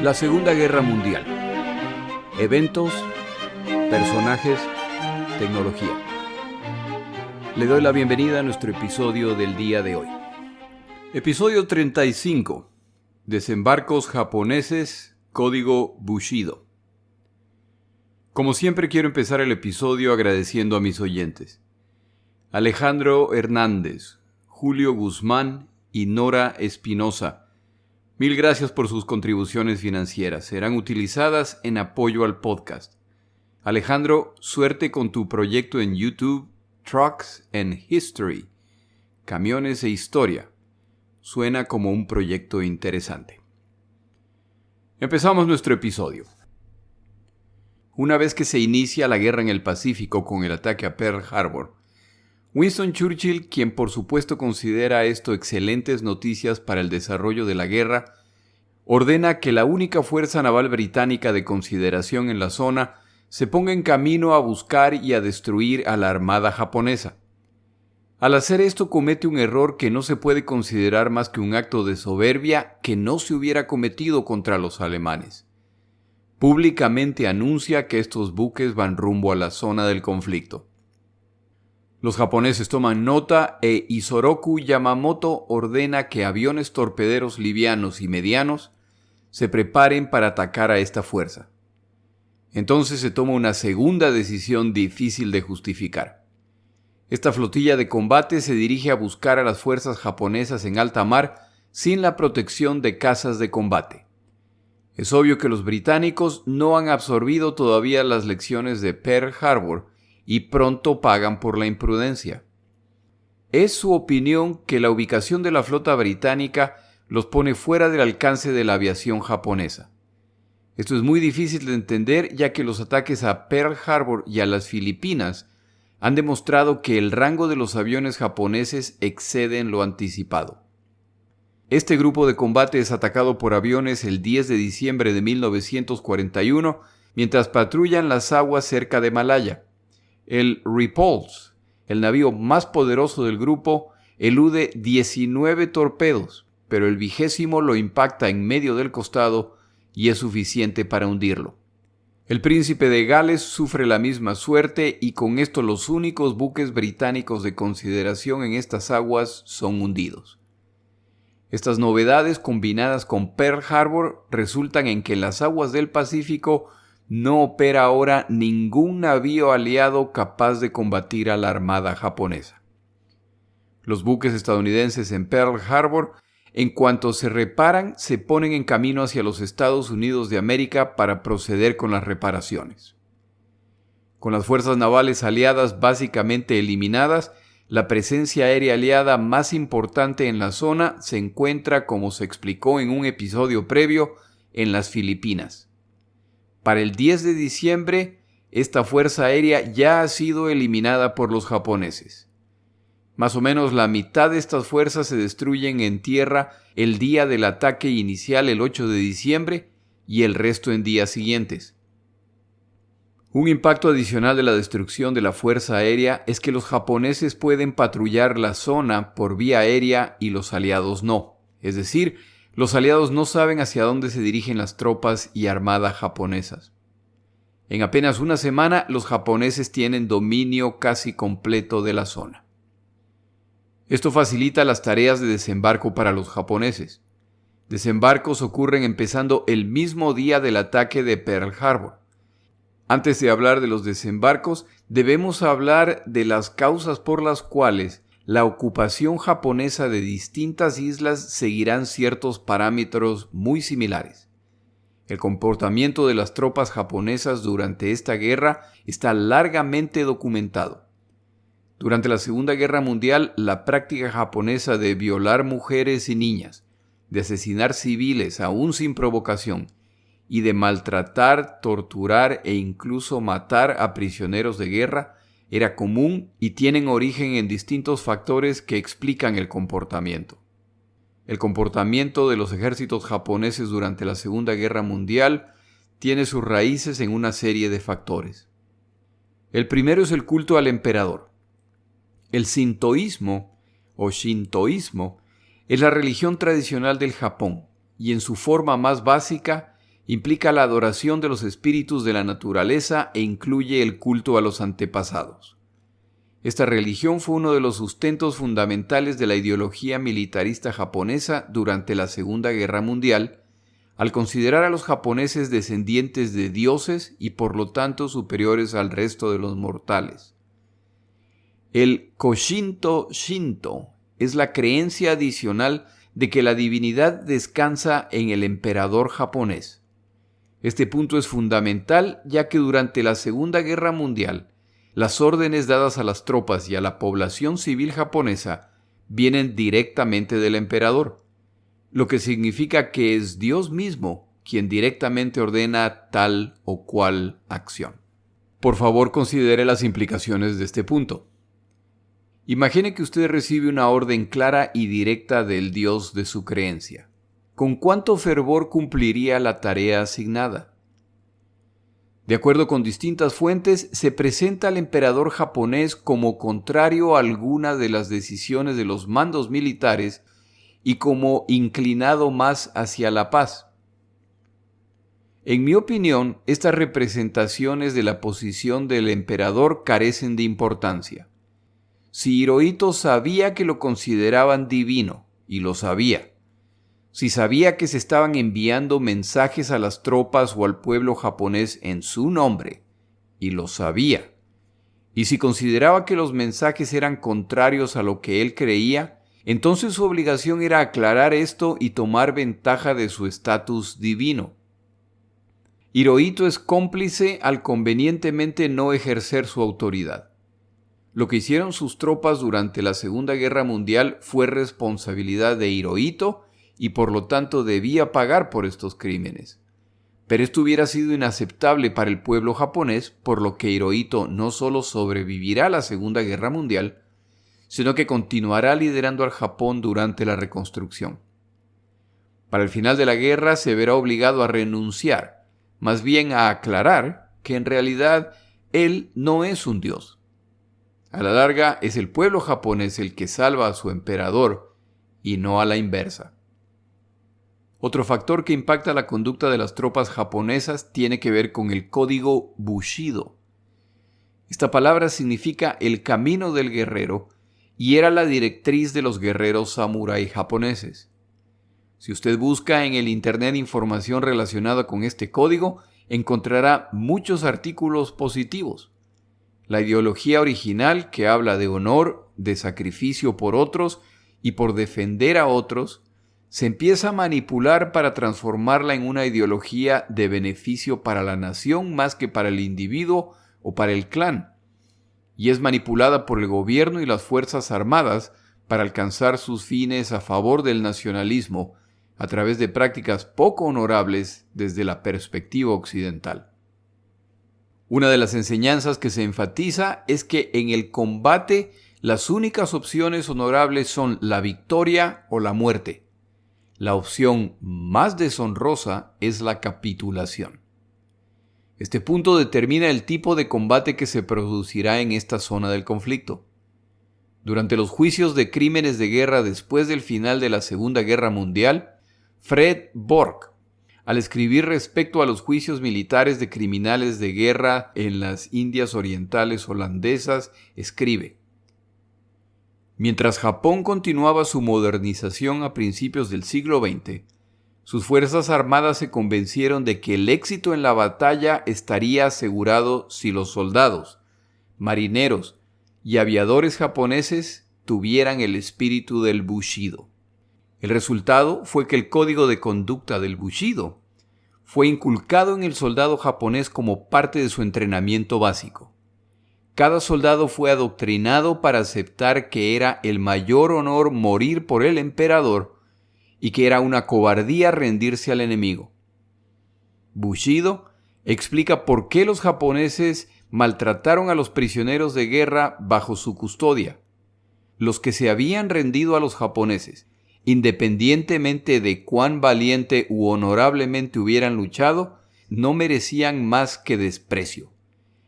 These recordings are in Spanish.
La Segunda Guerra Mundial. Eventos, personajes, tecnología. Le doy la bienvenida a nuestro episodio del día de hoy. Episodio 35. Desembarcos japoneses, código Bushido. Como siempre quiero empezar el episodio agradeciendo a mis oyentes. Alejandro Hernández, Julio Guzmán y Nora Espinosa. Mil gracias por sus contribuciones financieras. Serán utilizadas en apoyo al podcast. Alejandro, suerte con tu proyecto en YouTube, Trucks and History, Camiones e Historia. Suena como un proyecto interesante. Empezamos nuestro episodio. Una vez que se inicia la guerra en el Pacífico con el ataque a Pearl Harbor, Winston Churchill, quien por supuesto considera esto excelentes noticias para el desarrollo de la guerra, ordena que la única fuerza naval británica de consideración en la zona se ponga en camino a buscar y a destruir a la armada japonesa. Al hacer esto comete un error que no se puede considerar más que un acto de soberbia que no se hubiera cometido contra los alemanes. Públicamente anuncia que estos buques van rumbo a la zona del conflicto. Los japoneses toman nota e Isoroku Yamamoto ordena que aviones torpederos livianos y medianos se preparen para atacar a esta fuerza. Entonces se toma una segunda decisión difícil de justificar. Esta flotilla de combate se dirige a buscar a las fuerzas japonesas en alta mar sin la protección de cazas de combate. Es obvio que los británicos no han absorbido todavía las lecciones de Pearl Harbor y pronto pagan por la imprudencia. Es su opinión que la ubicación de la flota británica los pone fuera del alcance de la aviación japonesa. Esto es muy difícil de entender ya que los ataques a Pearl Harbor y a las Filipinas han demostrado que el rango de los aviones japoneses excede en lo anticipado. Este grupo de combate es atacado por aviones el 10 de diciembre de 1941 mientras patrullan las aguas cerca de Malaya. El Repulse, el navío más poderoso del grupo, elude 19 torpedos, pero el 20º lo impacta en medio del costado y es suficiente para hundirlo. El Príncipe de Gales sufre la misma suerte y con esto los únicos buques británicos de consideración en estas aguas son hundidos. Estas novedades combinadas con Pearl Harbor resultan en que en las aguas del Pacífico no opera ahora ningún navío aliado capaz de combatir a la armada japonesa. Los buques estadounidenses en Pearl Harbor, en cuanto se reparan, se ponen en camino hacia los Estados Unidos de América para proceder con las reparaciones. Con las fuerzas navales aliadas básicamente eliminadas, la presencia aérea aliada más importante en la zona se encuentra, como se explicó en un episodio previo, en las Filipinas. Para el 10 de diciembre, esta fuerza aérea ya ha sido eliminada por los japoneses. Más o menos la mitad de estas fuerzas se destruyen en tierra el día del ataque inicial el 8 de diciembre y el resto en días siguientes. Un impacto adicional de la destrucción de la fuerza aérea es que los japoneses pueden patrullar la zona por vía aérea y los aliados no. Es decir, los aliados no saben hacia dónde se dirigen las tropas y armada japonesas. En apenas una semana, los japoneses tienen dominio casi completo de la zona. Esto facilita las tareas de desembarco para los japoneses. Desembarcos ocurren empezando el mismo día del ataque de Pearl Harbor. Antes de hablar de los desembarcos, debemos hablar de las causas por las cuales la ocupación japonesa de distintas islas seguirán ciertos parámetros muy similares. El comportamiento de las tropas japonesas durante esta guerra está largamente documentado. Durante la Segunda Guerra Mundial, la práctica japonesa de violar mujeres y niñas, de asesinar civiles aún sin provocación, y de maltratar, torturar e incluso matar a prisioneros de guerra era común y tienen origen en distintos factores que explican el comportamiento. El comportamiento de los ejércitos japoneses durante la Segunda Guerra Mundial tiene sus raíces en una serie de factores. El primero es el culto al emperador. El sintoísmo o shintoísmo es la religión tradicional del Japón y en su forma más básica implica la adoración de los espíritus de la naturaleza e incluye el culto a los antepasados. Esta religión fue uno de los sustentos fundamentales de la ideología militarista japonesa durante la Segunda Guerra Mundial, al considerar a los japoneses descendientes de dioses y por lo tanto superiores al resto de los mortales. El Koshinto Shinto es la creencia adicional de que la divinidad descansa en el emperador japonés. Este punto es fundamental ya que durante la Segunda Guerra Mundial, las órdenes dadas a las tropas y a la población civil japonesa vienen directamente del emperador, lo que significa que es Dios mismo quien directamente ordena tal o cual acción. Por favor, considere las implicaciones de este punto. Imagine que usted recibe una orden clara y directa del Dios de su creencia. ¿Con cuánto fervor cumpliría la tarea asignada? De acuerdo con distintas fuentes, se presenta al emperador japonés como contrario a alguna de las decisiones de los mandos militares y como inclinado más hacia la paz. En mi opinión, estas representaciones de la posición del emperador carecen de importancia. Si Hirohito sabía que lo consideraban divino, y lo sabía, si sabía que se estaban enviando mensajes a las tropas o al pueblo japonés en su nombre, y lo sabía, y si consideraba que los mensajes eran contrarios a lo que él creía, entonces su obligación era aclarar esto y tomar ventaja de su estatus divino. Hirohito es cómplice al convenientemente no ejercer su autoridad. Lo que hicieron sus tropas durante la Segunda Guerra Mundial fue responsabilidad de Hirohito y por lo tanto debía pagar por estos crímenes. Pero esto hubiera sido inaceptable para el pueblo japonés, por lo que Hirohito no solo sobrevivirá a la Segunda Guerra Mundial, sino que continuará liderando al Japón durante la reconstrucción. Para el final de la guerra se verá obligado a renunciar, más bien a aclarar que en realidad él no es un dios. A la larga es el pueblo japonés el que salva a su emperador y no a la inversa. Otro factor que impacta la conducta de las tropas japonesas tiene que ver con el código Bushido. Esta palabra significa el camino del guerrero y era la directriz de los guerreros samurái japoneses. Si usted busca en el internet información relacionada con este código, encontrará muchos artículos positivos. La ideología original que habla de honor, de sacrificio por otros y por defender a otros, se empieza a manipular para transformarla en una ideología de beneficio para la nación más que para el individuo o para el clan, y es manipulada por el gobierno y las fuerzas armadas para alcanzar sus fines a favor del nacionalismo a través de prácticas poco honorables desde la perspectiva occidental. Una de las enseñanzas que se enfatiza es que en el combate las únicas opciones honorables son la victoria o la muerte. La opción más deshonrosa es la capitulación. Este punto determina el tipo de combate que se producirá en esta zona del conflicto. Durante los juicios de crímenes de guerra después del final de la Segunda Guerra Mundial, Fred Bork, al escribir respecto a los juicios militares de criminales de guerra en las Indias Orientales holandesas, escribe: mientras Japón continuaba su modernización a principios del siglo XX, sus fuerzas armadas se convencieron de que el éxito en la batalla estaría asegurado si los soldados, marineros y aviadores japoneses tuvieran el espíritu del Bushido. El resultado fue que el código de conducta del Bushido fue inculcado en el soldado japonés como parte de su entrenamiento básico. Cada soldado fue adoctrinado para aceptar que era el mayor honor morir por el emperador y que era una cobardía rendirse al enemigo. Bushido explica por qué los japoneses maltrataron a los prisioneros de guerra bajo su custodia. Los que se habían rendido a los japoneses, independientemente de cuán valiente u honorablemente hubieran luchado, no merecían más que desprecio.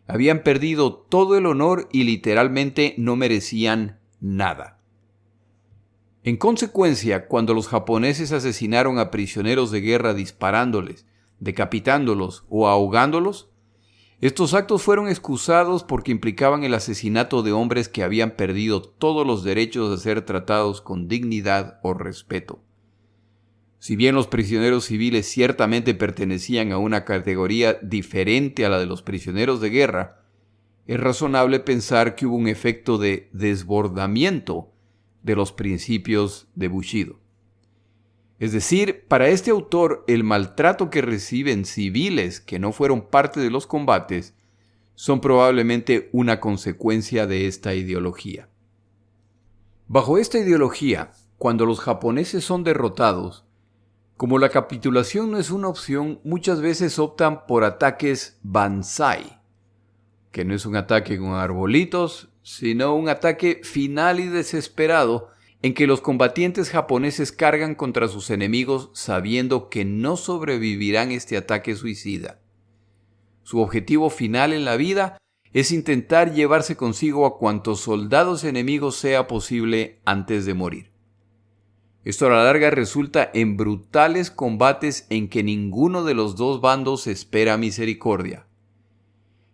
Habían perdido todo el honor y literalmente no merecían nada. En consecuencia, cuando los japoneses asesinaron a prisioneros de guerra disparándoles, decapitándolos o ahogándolos, estos actos fueron excusados porque implicaban el asesinato de hombres que habían perdido todos los derechos de ser tratados con dignidad o respeto. Si bien los prisioneros civiles ciertamente pertenecían a una categoría diferente a la de los prisioneros de guerra, es razonable pensar que hubo un efecto de desbordamiento de los principios de Bushido. Es decir, para este autor, el maltrato que reciben civiles que no fueron parte de los combates son probablemente una consecuencia de esta ideología. Bajo esta ideología, cuando los japoneses son derrotados, como la capitulación no es una opción, muchas veces optan por ataques banzai, que no es un ataque con arbolitos, sino un ataque final y desesperado en que los combatientes japoneses cargan contra sus enemigos sabiendo que no sobrevivirán este ataque suicida. Su objetivo final en la vida es intentar llevarse consigo a cuantos soldados enemigos sea posible antes de morir. Esto a la larga resulta en brutales combates en que ninguno de los dos bandos espera misericordia.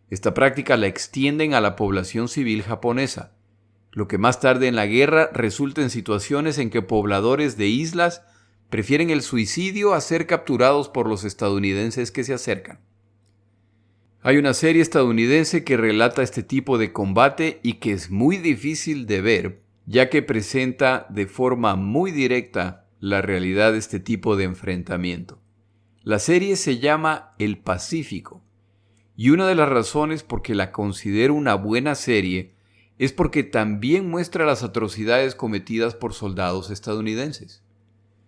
Esta práctica la extienden a la población civil japonesa, lo que más tarde en la guerra resulta en situaciones en que pobladores de islas prefieren el suicidio a ser capturados por los estadounidenses que se acercan. Hay una serie estadounidense que relata este tipo de combate y que es muy difícil de ver, ya que presenta de forma muy directa la realidad de este tipo de enfrentamiento. La serie se llama El Pacífico, y una de las razones por que la considero una buena serie es porque también muestra las atrocidades cometidas por soldados estadounidenses.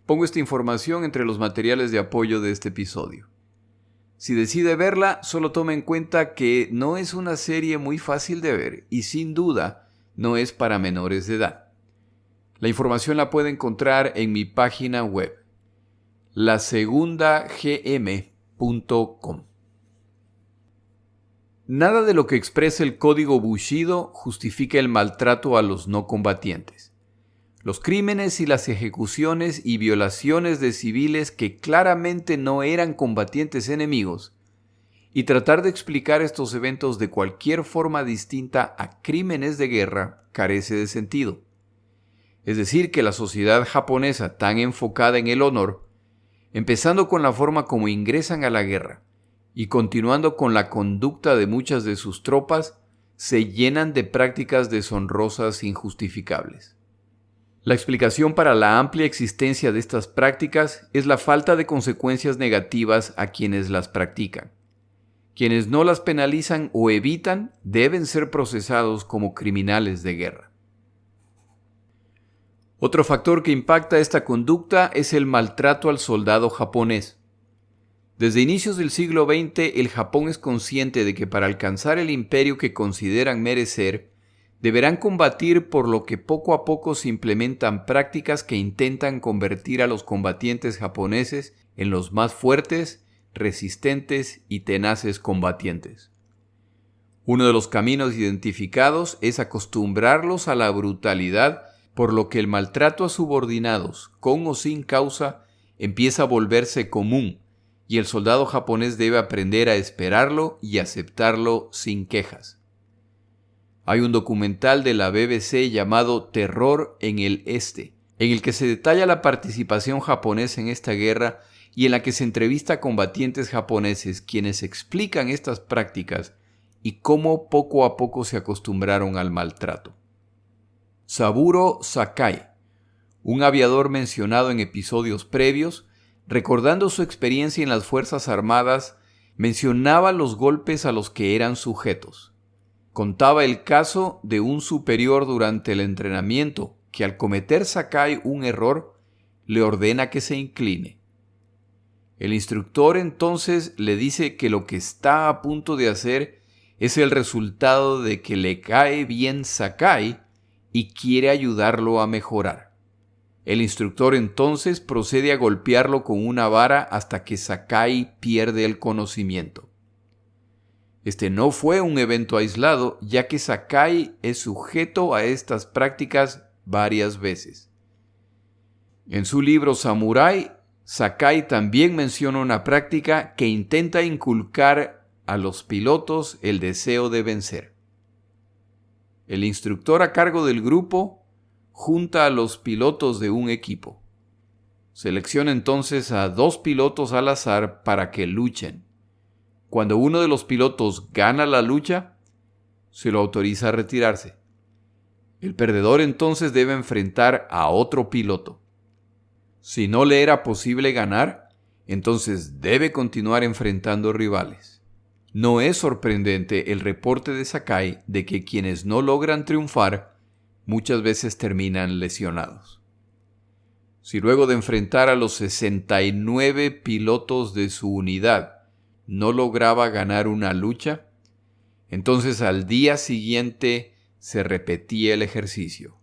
Pongo esta información entre los materiales de apoyo de este episodio. Si decide verla, solo tome en cuenta que no es una serie muy fácil de ver y sin duda no es para menores de edad. La información la puede encontrar en mi página web, lasegundagm.com. Nada de lo que expresa el código Bushido justifica el maltrato a los no combatientes. Los crímenes y las ejecuciones y violaciones de civiles que claramente no eran combatientes enemigos, y tratar de explicar estos eventos de cualquier forma distinta a crímenes de guerra carece de sentido. Es decir, que la sociedad japonesa tan enfocada en el honor, empezando con la forma como ingresan a la guerra, y continuando con la conducta de muchas de sus tropas, se llenan de prácticas deshonrosas e injustificables. La explicación para la amplia existencia de estas prácticas es la falta de consecuencias negativas a quienes las practican. Quienes no las penalizan o evitan deben ser procesados como criminales de guerra. Otro factor que impacta esta conducta es el maltrato al soldado japonés. Desde inicios del siglo XX, el Japón es consciente de que para alcanzar el imperio que consideran merecer, deberán combatir, por lo que poco a poco se implementan prácticas que intentan convertir a los combatientes japoneses en los más fuertes, resistentes y tenaces combatientes. Uno de los caminos identificados es acostumbrarlos a la brutalidad, por lo que el maltrato a subordinados, con o sin causa, empieza a volverse común, y el soldado japonés debe aprender a esperarlo y aceptarlo sin quejas. Hay un documental de la BBC llamado Terror en el Este, en el que se detalla la participación japonesa en esta guerra y en la que se entrevista a combatientes japoneses quienes explican estas prácticas y cómo poco a poco se acostumbraron al maltrato. Saburo Sakai, un aviador mencionado en episodios previos, recordando su experiencia en las Fuerzas Armadas, mencionaba los golpes a los que eran sujetos. Contaba el caso de un superior durante el entrenamiento que al cometer Sakai un error, le ordena que se incline. El instructor entonces le dice que lo que está a punto de hacer es el resultado de que le cae bien Sakai y quiere ayudarlo a mejorar. El instructor entonces procede a golpearlo con una vara hasta que Sakai pierde el conocimiento. Este no fue un evento aislado, ya que Sakai es sujeto a estas prácticas varias veces. En su libro Samurai, Sakai también menciona una práctica que intenta inculcar a los pilotos el deseo de vencer. El instructor a cargo del grupo junta a los pilotos de un equipo. Selecciona entonces a 2 pilotos al azar para que luchen. Cuando uno de los pilotos gana la lucha, se lo autoriza a retirarse. El perdedor entonces debe enfrentar a otro piloto. Si no le era posible ganar, entonces debe continuar enfrentando rivales. No es sorprendente el reporte de Sakai de que quienes no logran triunfar muchas veces terminan lesionados. Si luego de enfrentar a los 69 pilotos de su unidad no lograba ganar una lucha, entonces al día siguiente se repetía el ejercicio.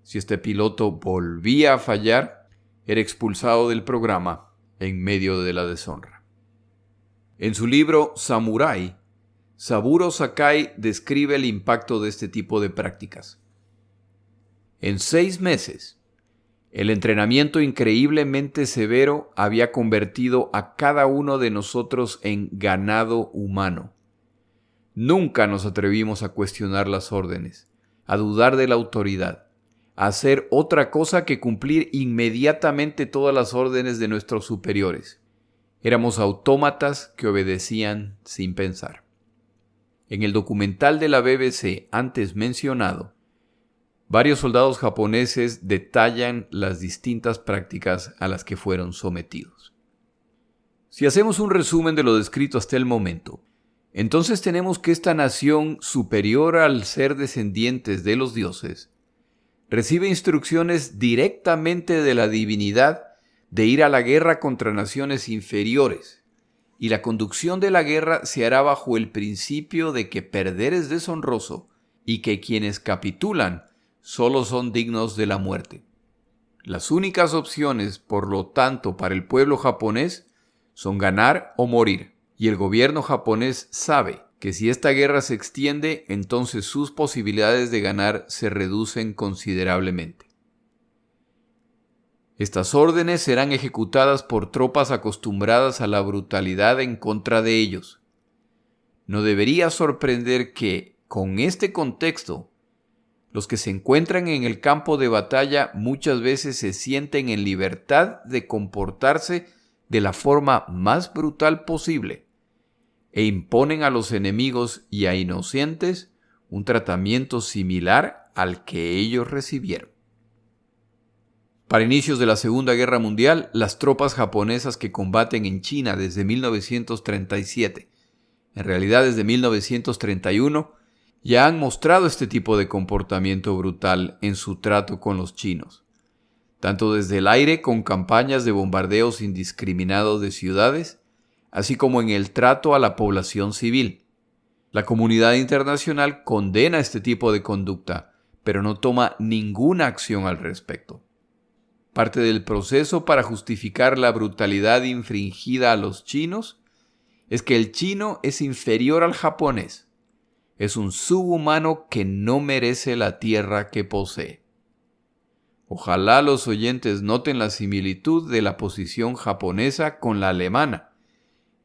Si este piloto volvía a fallar, era expulsado del programa en medio de la deshonra. En su libro Samurai, Saburo Sakai describe el impacto de este tipo de prácticas. En 6 meses, el entrenamiento increíblemente severo había convertido a cada uno de nosotros en ganado humano. Nunca nos atrevimos a cuestionar las órdenes, a dudar de la autoridad, a hacer otra cosa que cumplir inmediatamente todas las órdenes de nuestros superiores. Éramos autómatas que obedecían sin pensar. En el documental de la BBC antes mencionado, varios soldados japoneses detallan las distintas prácticas a las que fueron sometidos. Si hacemos un resumen de lo descrito hasta el momento, entonces tenemos que esta nación superior al ser descendientes de los dioses recibe instrucciones directamente de la divinidad de ir a la guerra contra naciones inferiores, y la conducción de la guerra se hará bajo el principio de que perder es deshonroso y que quienes capitulan solo son dignos de la muerte. Las únicas opciones, por lo tanto, para el pueblo japonés son ganar o morir, y el gobierno japonés sabe que si esta guerra se extiende, entonces sus posibilidades de ganar se reducen considerablemente. Estas órdenes serán ejecutadas por tropas acostumbradas a la brutalidad en contra de ellos. No debería sorprender que, con este contexto, los que se encuentran en el campo de batalla muchas veces se sienten en libertad de comportarse de la forma más brutal posible e imponen a los enemigos y a inocentes un tratamiento similar al que ellos recibieron. Para inicios de la Segunda Guerra Mundial, las tropas japonesas que combaten en China desde 1937, en realidad desde 1931, ya han mostrado este tipo de comportamiento brutal en su trato con los chinos, tanto desde el aire con campañas de bombardeos indiscriminados de ciudades, así como en el trato a la población civil. La comunidad internacional condena este tipo de conducta, pero no toma ninguna acción al respecto. Parte del proceso para justificar la brutalidad infringida a los chinos es que el chino es inferior al japonés. Es un subhumano que no merece la tierra que posee. Ojalá los oyentes noten la similitud de la posición japonesa con la alemana,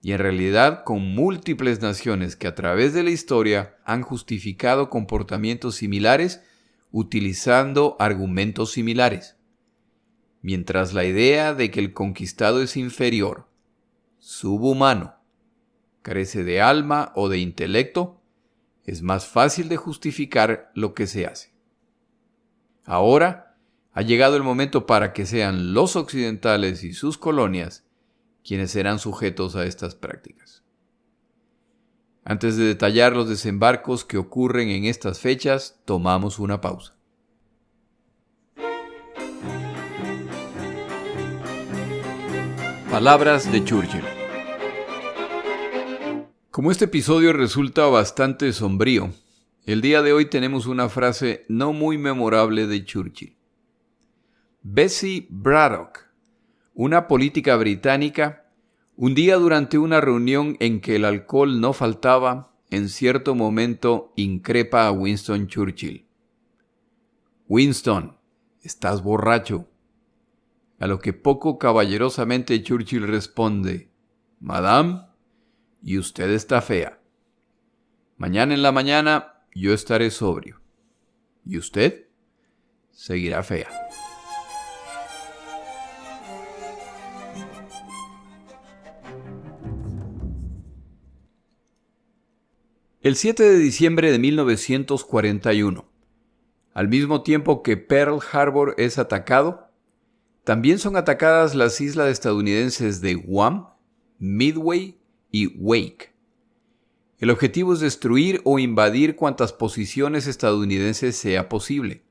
y en realidad con múltiples naciones que a través de la historia han justificado comportamientos similares utilizando argumentos similares. Mientras la idea de que el conquistado es inferior, subhumano, carece de alma o de intelecto, es más fácil de justificar lo que se hace. Ahora ha llegado el momento para que sean los occidentales y sus colonias quienes serán sujetos a estas prácticas. Antes de detallar los desembarcos que ocurren en estas fechas, tomamos una pausa. Palabras de Churchill. Como este episodio resulta bastante sombrío, el día de hoy tenemos una frase no muy memorable de Churchill. Bessie Braddock, una política británica, un día durante una reunión en que el alcohol no faltaba, en cierto momento increpa a Winston Churchill. Winston, estás borracho. A lo que poco caballerosamente Churchill responde: «Madame, y usted está fea. Mañana en la mañana yo estaré sobrio. Y usted seguirá fea». El 7 de diciembre de 1941, al mismo tiempo que Pearl Harbor es atacado, también son atacadas las islas estadounidenses de Guam, Midway y Wake. El objetivo es destruir o invadir cuantas posiciones estadounidenses sea posible.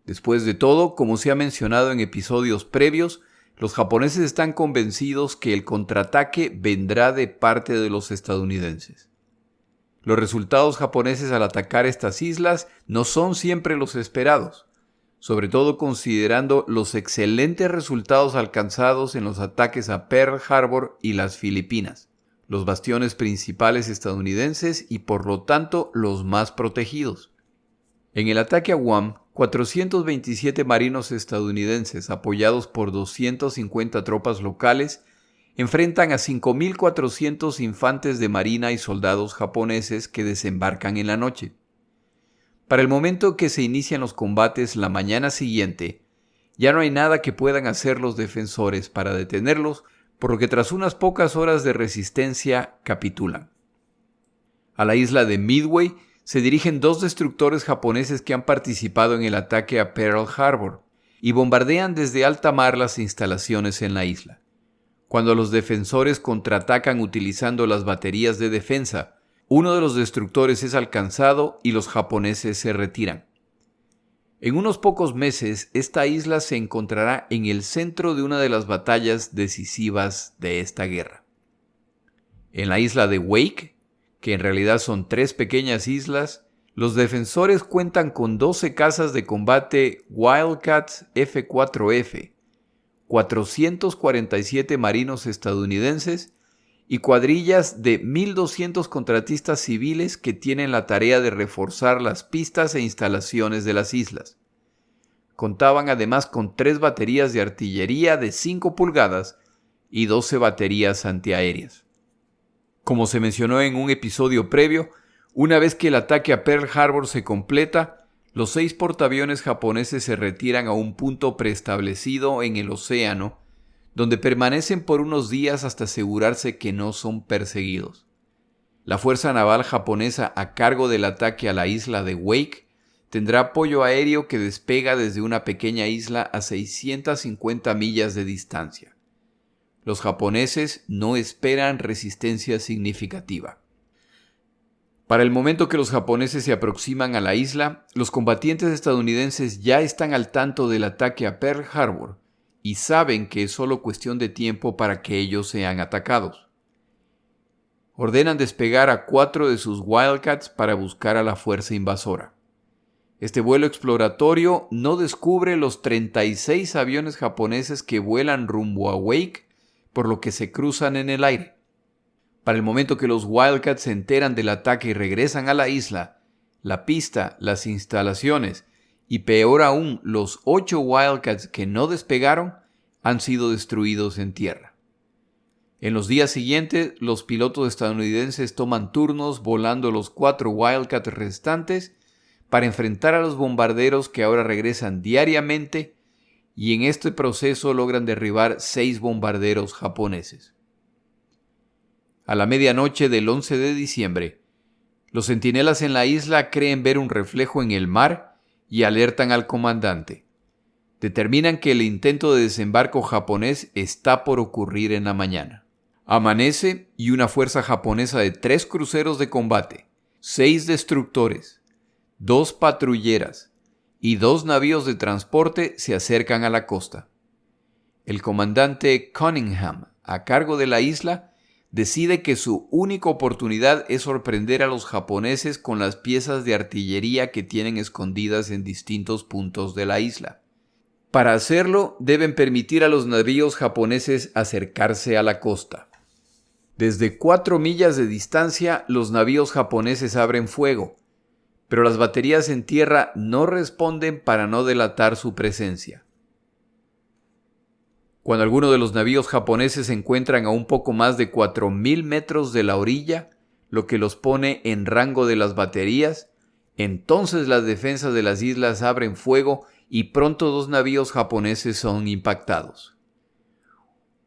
Después de todo, como se ha mencionado en episodios previos, los japoneses están convencidos que el contraataque vendrá de parte de los estadounidenses. Los resultados japoneses al atacar estas islas no son siempre los esperados, sobre todo considerando los excelentes resultados alcanzados en los ataques a Pearl Harbor y las Filipinas, los bastiones principales estadounidenses y por lo tanto los más protegidos. En el ataque a Guam, 427 marinos estadounidenses, apoyados por 250 tropas locales, enfrentan a 5.400 infantes de marina y soldados japoneses que desembarcan en la noche. Para el momento que se inician los combates la mañana siguiente, ya no hay nada que puedan hacer los defensores para detenerlos, por lo que tras unas pocas horas de resistencia capitulan. A la isla de Midway se dirigen 2 destructores japoneses que han participado en el ataque a Pearl Harbor y bombardean desde alta mar las instalaciones en la isla. Cuando los defensores contraatacan utilizando las baterías de defensa, uno de los destructores es alcanzado y los japoneses se retiran. En unos pocos meses, esta isla se encontrará en el centro de una de las batallas decisivas de esta guerra. En la isla de Wake, que en realidad son 3 pequeñas islas, los defensores cuentan con 12 cazas de combate Wildcat F-4F, 447 marinos estadounidenses y cuadrillas de 1.200 contratistas civiles que tienen la tarea de reforzar las pistas e instalaciones de las islas. Contaban además con 3 baterías de artillería de 5 pulgadas y 12 baterías antiaéreas. Como se mencionó en un episodio previo, una vez que el ataque a Pearl Harbor se completa, los 6 portaaviones japoneses se retiran a un punto preestablecido en el océano, donde permanecen por unos días hasta asegurarse que no son perseguidos. La Fuerza Naval japonesa a cargo del ataque a la isla de Wake tendrá apoyo aéreo que despega desde una pequeña isla a 650 millas de distancia. Los japoneses no esperan resistencia significativa. Para el momento que los japoneses se aproximan a la isla, los combatientes estadounidenses ya están al tanto del ataque a Pearl Harbor y saben que es solo cuestión de tiempo para que ellos sean atacados. Ordenan despegar a 4 de sus Wildcats para buscar a la fuerza invasora. Este vuelo exploratorio no descubre los 36 aviones japoneses que vuelan rumbo a Wake, por lo que se cruzan en el aire. Para el momento que los Wildcats se enteran del ataque y regresan a la isla, la pista, las instalaciones y peor aún los 8 Wildcats que no despegaron han sido destruidos en tierra. En los días siguientes, los pilotos estadounidenses toman turnos volando los 4 Wildcats restantes para enfrentar a los bombarderos que ahora regresan diariamente y en este proceso logran derribar 6 bombarderos japoneses. A la medianoche del 11 de diciembre, los centinelas en la isla creen ver un reflejo en el mar y alertan al comandante. Determinan que el intento de desembarco japonés está por ocurrir en la mañana. Amanece y una fuerza japonesa de 3 cruceros de combate, 6 destructores, 2 patrulleras y 2 navíos de transporte se acercan a la costa. El comandante Cunningham, a cargo de la isla, decide que su única oportunidad es sorprender a los japoneses con las piezas de artillería que tienen escondidas en distintos puntos de la isla. Para hacerlo, deben permitir a los navíos japoneses acercarse a la costa. Desde 4 millas de distancia, los navíos japoneses abren fuego, pero las baterías en tierra no responden para no delatar su presencia. Cuando algunos de los navíos japoneses se encuentran a un poco más de 4.000 metros de la orilla, lo que los pone en rango de las baterías, entonces las defensas de las islas abren fuego y pronto 2 navíos japoneses son impactados.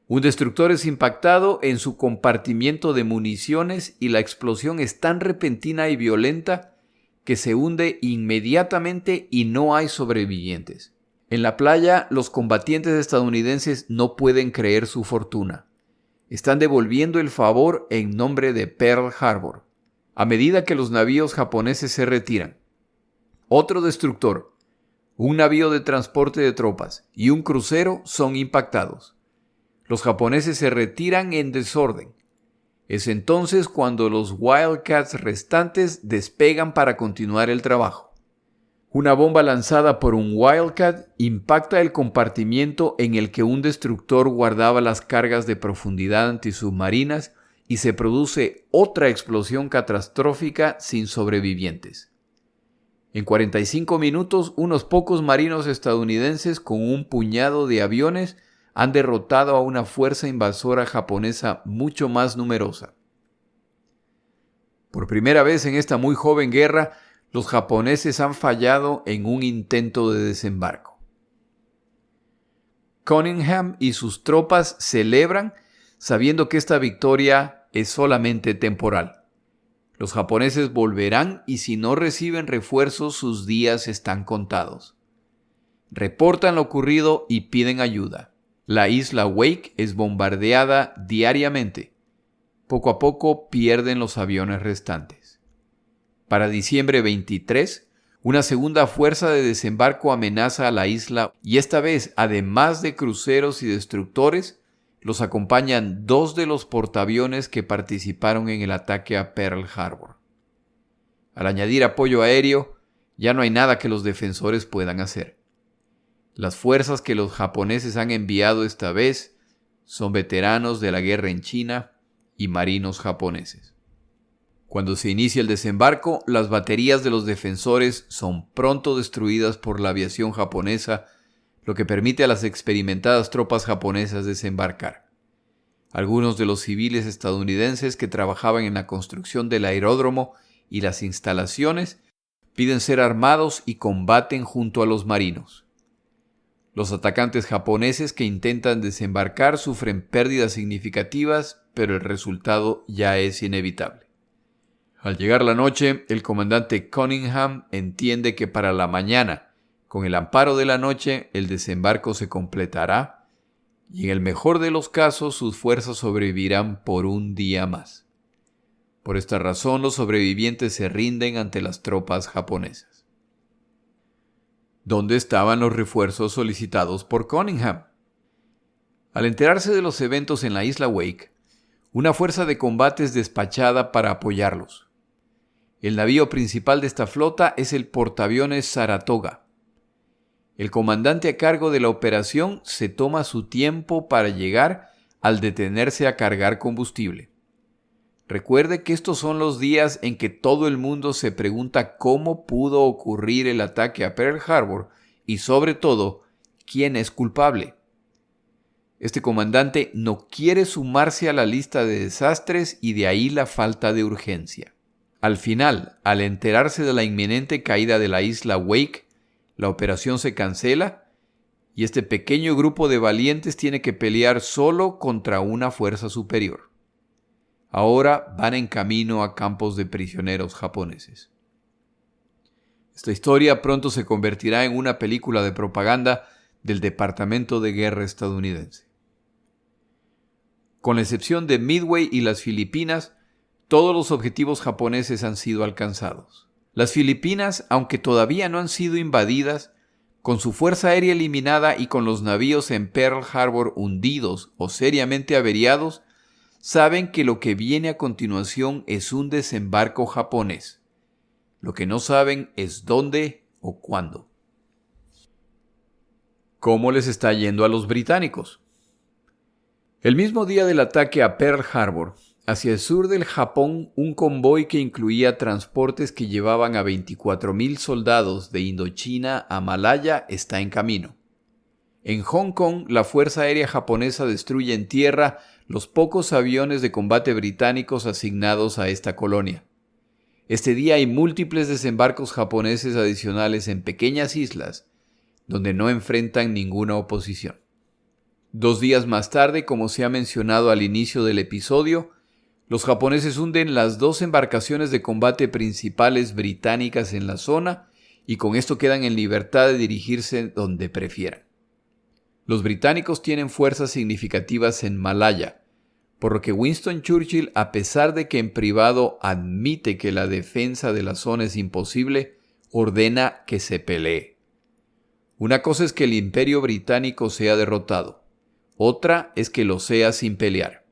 Un destructor es impactado en su compartimiento de municiones y la explosión es tan repentina y violenta que se hunde inmediatamente y no hay sobrevivientes. En la playa, los combatientes estadounidenses no pueden creer su fortuna. Están devolviendo el favor en nombre de Pearl Harbor. A medida que los navíos japoneses se retiran, otro destructor, un navío de transporte de tropas y un crucero son impactados. Los japoneses se retiran en desorden. Es entonces cuando los Wildcats restantes despegan para continuar el trabajo. Una bomba lanzada por un Wildcat impacta el compartimiento en el que un destructor guardaba las cargas de profundidad antisubmarinas y se produce otra explosión catastrófica sin sobrevivientes. En 45 minutos, unos pocos marinos estadounidenses con un puñado de aviones han derrotado a una fuerza invasora japonesa mucho más numerosa. Por primera vez en esta muy joven guerra, los japoneses han fallado en un intento de desembarco. Cunningham y sus tropas celebran sabiendo que esta victoria es solamente temporal. Los japoneses volverán y si no reciben refuerzos, sus días están contados. Reportan lo ocurrido y piden ayuda. La isla Wake es bombardeada diariamente. Poco a poco pierden los aviones restantes. Para diciembre 23, una segunda fuerza de desembarco amenaza a la isla y esta vez, además de cruceros y destructores, los acompañan 2 de los portaaviones que participaron en el ataque a Pearl Harbor. Al añadir apoyo aéreo, ya no hay nada que los defensores puedan hacer. Las fuerzas que los japoneses han enviado esta vez son veteranos de la guerra en China y marinos japoneses. Cuando se inicia el desembarco, las baterías de los defensores son pronto destruidas por la aviación japonesa, lo que permite a las experimentadas tropas japonesas desembarcar. Algunos de los civiles estadounidenses que trabajaban en la construcción del aeródromo y las instalaciones piden ser armados y combaten junto a los marinos. Los atacantes japoneses que intentan desembarcar sufren pérdidas significativas, pero el resultado ya es inevitable. Al llegar la noche, el comandante Cunningham entiende que para la mañana, con el amparo de la noche, el desembarco se completará y en el mejor de los casos sus fuerzas sobrevivirán por un día más. Por esta razón, los sobrevivientes se rinden ante las tropas japonesas. ¿Dónde estaban los refuerzos solicitados por Cunningham? Al enterarse de los eventos en la isla Wake, una fuerza de combate es despachada para apoyarlos. El navío principal de esta flota es el portaaviones Saratoga. El comandante a cargo de la operación se toma su tiempo para llegar al detenerse a cargar combustible. Recuerde que estos son los días en que todo el mundo se pregunta cómo pudo ocurrir el ataque a Pearl Harbor y, sobre todo, quién es culpable. Este comandante no quiere sumarse a la lista de desastres y de ahí la falta de urgencia. Al final, al enterarse de la inminente caída de la isla Wake, la operación se cancela y este pequeño grupo de valientes tiene que pelear solo contra una fuerza superior. Ahora van en camino a campos de prisioneros japoneses. Esta historia pronto se convertirá en una película de propaganda del Departamento de Guerra estadounidense. Con la excepción de Midway y las Filipinas, todos los objetivos japoneses han sido alcanzados. Las Filipinas, aunque todavía no han sido invadidas, con su fuerza aérea eliminada y con los navíos en Pearl Harbor hundidos o seriamente averiados, saben que lo que viene a continuación es un desembarco japonés. Lo que no saben es dónde o cuándo. ¿Cómo les está yendo a los británicos? El mismo día del ataque a Pearl Harbor, hacia el sur del Japón, un convoy que incluía transportes que llevaban a 24,000 soldados de Indochina a Malaya está en camino. En Hong Kong, la Fuerza Aérea Japonesa destruye en tierra los pocos aviones de combate británicos asignados a esta colonia. Este día hay múltiples desembarcos japoneses adicionales en pequeñas islas, donde no enfrentan ninguna oposición. 2 días más tarde, como se ha mencionado al inicio del episodio, los japoneses hunden las 2 embarcaciones de combate principales británicas en la zona y con esto quedan en libertad de dirigirse donde prefieran. Los británicos tienen fuerzas significativas en Malaya, por lo que Winston Churchill, a pesar de que en privado admite que la defensa de la zona es imposible, ordena que se pelee. Una cosa es que el Imperio Británico sea derrotado, otra es que lo sea sin pelear.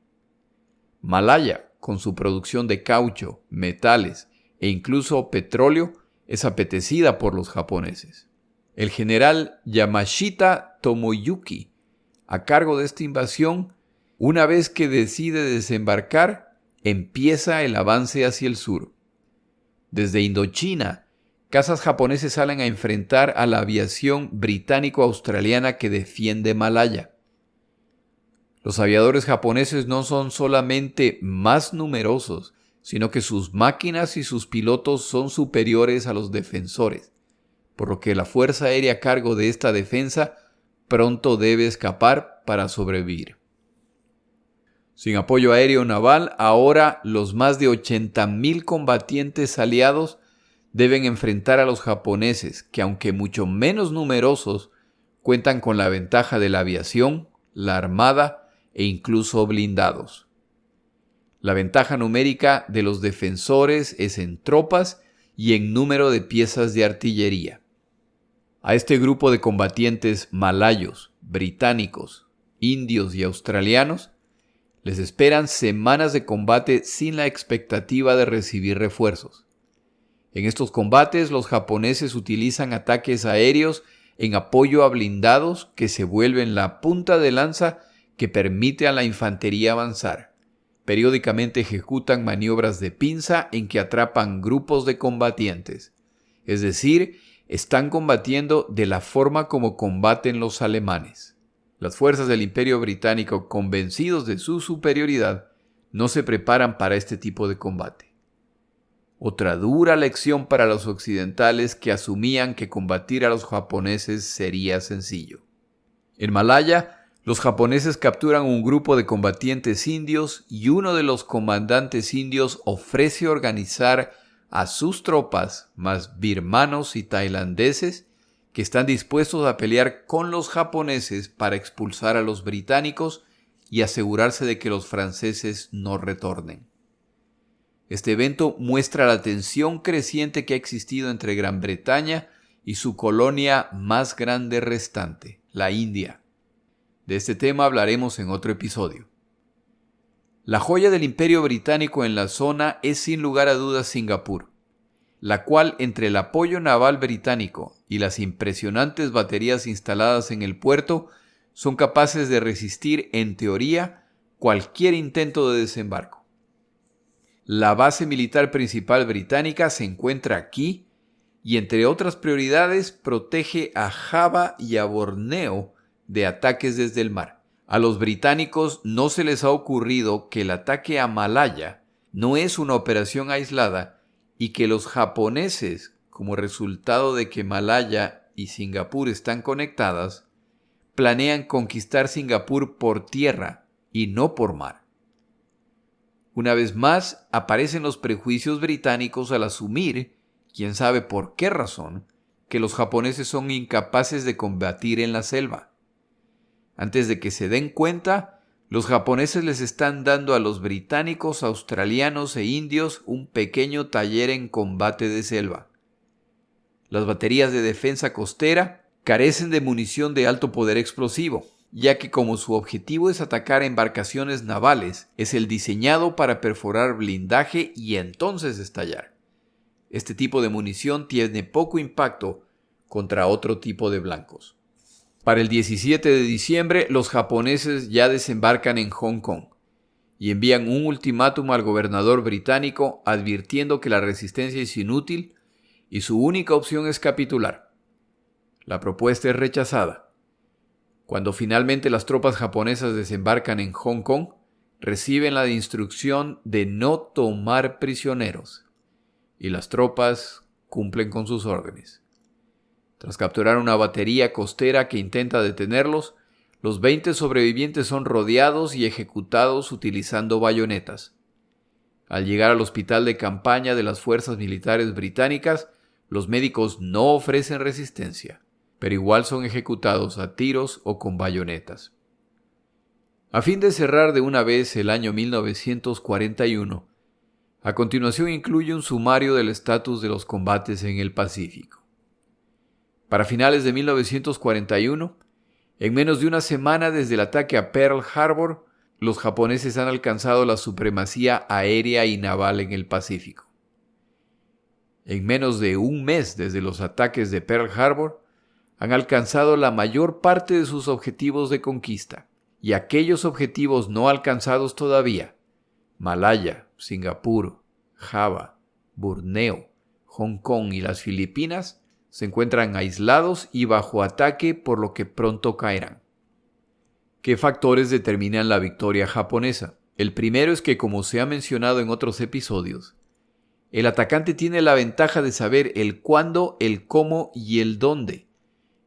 Malaya, con su producción de caucho, metales e incluso petróleo, es apetecida por los japoneses. El general Yamashita Tomoyuki, a cargo de esta invasión, una vez que decide desembarcar, empieza el avance hacia el sur. Desde Indochina, cazas japoneses salen a enfrentar a la aviación británico-australiana que defiende Malaya. Los aviadores japoneses no son solamente más numerosos, sino que sus máquinas y sus pilotos son superiores a los defensores, por lo que la Fuerza Aérea a cargo de esta defensa pronto debe escapar para sobrevivir. Sin apoyo aéreo naval, ahora los más de 80,000 combatientes aliados deben enfrentar a los japoneses, que aunque mucho menos numerosos, cuentan con la ventaja de la aviación, la armada e incluso blindados. La ventaja numérica de los defensores es en tropas y en número de piezas de artillería. A este grupo de combatientes malayos, británicos, indios y australianos les esperan semanas de combate sin la expectativa de recibir refuerzos. En estos combates, los japoneses utilizan ataques aéreos en apoyo a blindados que se vuelven la punta de lanza que permite a la infantería avanzar. Periódicamente ejecutan maniobras de pinza en que atrapan grupos de combatientes. Es decir, están combatiendo de la forma como combaten los alemanes. Las fuerzas del Imperio Británico, convencidos de su superioridad, no se preparan para este tipo de combate. Otra dura lección para los occidentales que asumían que combatir a los japoneses sería sencillo. En Malaya, los japoneses capturan un grupo de combatientes indios y uno de los comandantes indios ofrece organizar a sus tropas, más birmanos y tailandeses, que están dispuestos a pelear con los japoneses para expulsar a los británicos y asegurarse de que los franceses no retornen. Este evento muestra la tensión creciente que ha existido entre Gran Bretaña y su colonia más grande restante, la India. De este tema hablaremos en otro episodio. La joya del Imperio Británico en la zona es sin lugar a dudas Singapur, la cual, entre el apoyo naval británico y las impresionantes baterías instaladas en el puerto, son capaces de resistir, en teoría, cualquier intento de desembarco. La base militar principal británica se encuentra aquí y, entre otras prioridades, protege a Java y a Borneo de ataques desde el mar. A los británicos no se les ha ocurrido que el ataque a Malaya no es una operación aislada y que los japoneses, como resultado de que Malaya y Singapur están conectadas, planean conquistar Singapur por tierra y no por mar. Una vez más, aparecen los prejuicios británicos al asumir, quién sabe por qué razón, que los japoneses son incapaces de combatir en la selva. Antes de que se den cuenta, los japoneses les están dando a los británicos, australianos e indios un pequeño taller en combate de selva. Las baterías de defensa costera carecen de munición de alto poder explosivo, ya que como su objetivo es atacar embarcaciones navales, es el diseñado para perforar blindaje y entonces estallar. Este tipo de munición tiene poco impacto contra otro tipo de blancos. Para el 17 de diciembre, los japoneses ya desembarcan en Hong Kong y envían un ultimátum al gobernador británico advirtiendo que la resistencia es inútil y su única opción es capitular. La propuesta es rechazada. Cuando finalmente las tropas japonesas desembarcan en Hong Kong, reciben la instrucción de no tomar prisioneros, y las tropas cumplen con sus órdenes. Tras capturar una batería costera que intenta detenerlos, los 20 sobrevivientes son rodeados y ejecutados utilizando bayonetas. Al llegar al hospital de campaña de las fuerzas militares británicas, los médicos no ofrecen resistencia, pero igual son ejecutados a tiros o con bayonetas. A fin de cerrar de una vez el año 1941, a continuación incluye un sumario del estatus de los combates en el Pacífico. Para finales de 1941, en menos de una semana desde el ataque a Pearl Harbor, los japoneses han alcanzado la supremacía aérea y naval en el Pacífico. En menos de un mes desde los ataques de Pearl Harbor, han alcanzado la mayor parte de sus objetivos de conquista, y aquellos objetivos no alcanzados todavía, Malaya, Singapur, Java, Borneo, Hong Kong y las Filipinas, se encuentran aislados y bajo ataque, por lo que pronto caerán. ¿Qué factores determinan la victoria japonesa? El primero es que, como se ha mencionado en otros episodios, el atacante tiene la ventaja de saber el cuándo, el cómo y el dónde,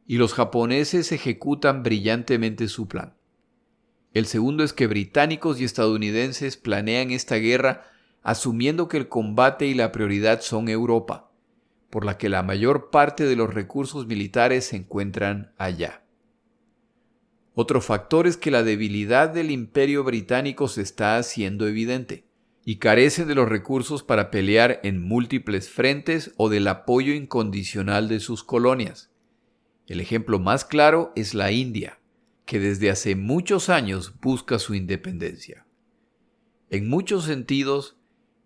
y los japoneses ejecutan brillantemente su plan. El segundo es que británicos y estadounidenses planean esta guerra asumiendo que el combate y la prioridad son Europa, por la que la mayor parte de los recursos militares se encuentran allá. Otro factor es que la debilidad del Imperio Británico se está haciendo evidente y carecen de los recursos para pelear en múltiples frentes o del apoyo incondicional de sus colonias. El ejemplo más claro es la India, que desde hace muchos años busca su independencia. En muchos sentidos,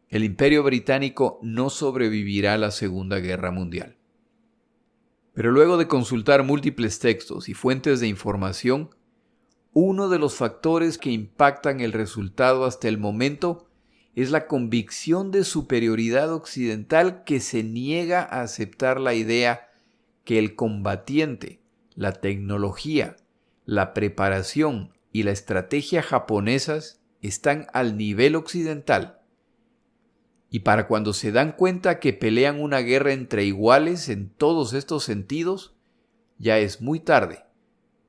el Imperio Británico no sobrevivirá a la Segunda Guerra Mundial. Pero luego de consultar múltiples textos y fuentes de información, uno de los factores que impactan el resultado hasta el momento es la convicción de superioridad occidental que se niega a aceptar la idea que el combatiente, la tecnología, la preparación y la estrategia japonesas están al nivel occidental. Y para cuando se dan cuenta que pelean una guerra entre iguales en todos estos sentidos, ya es muy tarde,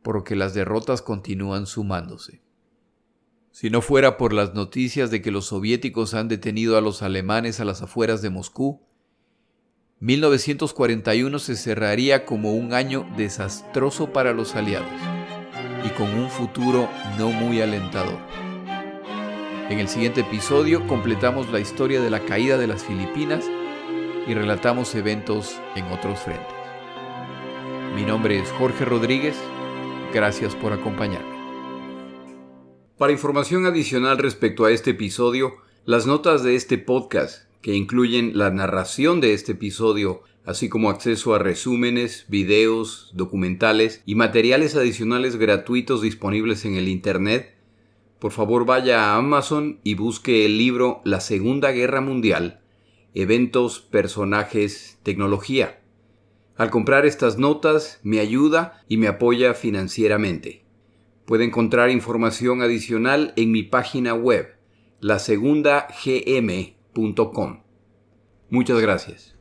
porque las derrotas continúan sumándose. Si no fuera por las noticias de que los soviéticos han detenido a los alemanes a las afueras de Moscú, 1941 se cerraría como un año desastroso para los aliados y con un futuro no muy alentador. En el siguiente episodio completamos la historia de la caída de las Filipinas y relatamos eventos en otros frentes. Mi nombre es Jorge Rodríguez. Gracias por acompañarme. Para información adicional respecto a este episodio, las notas de este podcast, que incluyen la narración de este episodio, así como acceso a resúmenes, videos, documentales y materiales adicionales gratuitos disponibles en el Internet, por favor vaya a Amazon y busque el libro La Segunda Guerra Mundial, Eventos, Personajes, Tecnología. Al comprar estas notas me ayuda y me apoya financieramente. Puede encontrar información adicional en mi página web, lasegundagm.com. Muchas gracias.